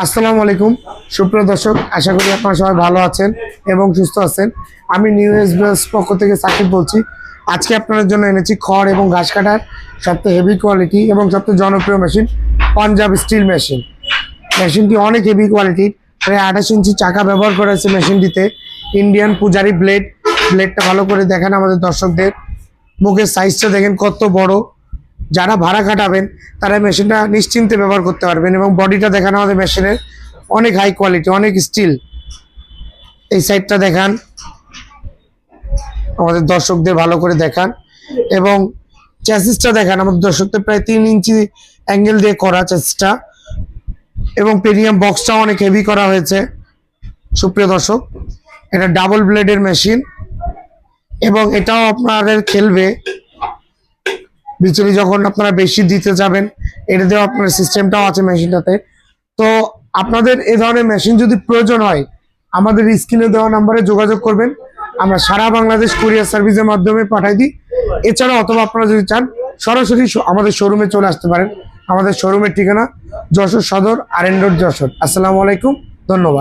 আসসালামু আলাইকুম সুপ্রিয় দর্শক, আশা করি আপনারা সবাই ভালো আছেন এবং সুস্থ আছেন। আমি নিউ এসবিএস পক্ষ থেকে সাকিব বলছি। আজকে আপনাদের জন্য এনেছি খড় এবং ঘাস কাটার সবচেয়ে হেভি কোয়ালিটি এবং সবচেয়ে জনপ্রিয় মেশিন পাঞ্জাব স্টিল মেশিন। মেশিনটি অনেক হেভি কোয়ালিটির, প্রায় 28 ইঞ্চি চাকা ব্যবহার করা হয়েছে মেশিনটিতে। ইন্ডিয়ান পূজারি ব্লেডটা ভালো করে দেখেন আমাদের দর্শকদের। মুখের সাইজটা দেখেন কত বড়। যারা ভাড়া খাটাবেন তারা মেশিনটা নিশ্চিন্তে ব্যবহার করতে পারবেন। এবং বডিটা দেখান আমাদের মেশিনের অনেক হাই কোয়ালিটি, অনেক স্টিল। এই সাইডটা দেখান আমাদের দর্শকদের ভালো করে দেখান, এবং চ্যাসিসটা দেখান আমাদের দর্শকদের। প্রায় 3 ইঞ্চি অ্যাঙ্গেল দিয়ে করা চ্যাসিসটা, এবং প্রিমিয়াম বক্সটা অনেক হেভি করা হয়েছে। সুপ্রিয় দর্শক, এটা ডাবল ব্লেডের মেশিন, এবং এটাও আপনাদের খেলবে বিচুলি যখন আপনারা বেশি দিতে যাবেন। এটাতেও আপনার সিস্টেমটাও আছে মেশিনটাতে। তো আপনাদের এ ধরনের মেশিন যদি প্রয়োজন হয়, আমাদের স্ক্রিনে দেওয়া নাম্বারে যোগাযোগ করবেন। আমরা সারা বাংলাদেশ কুরিয়ার সার্ভিসের মাধ্যমে পাঠাই দিই। এছাড়াও অথবা আপনারা যদি চান সরাসরি আমাদের শোরুমে চলে আসতে পারেন। আমাদের শোরুমের ঠিকানা যশোর সদর, আর এন রোড, যশোর। আসসালামু আলাইকুম, ধন্যবাদ।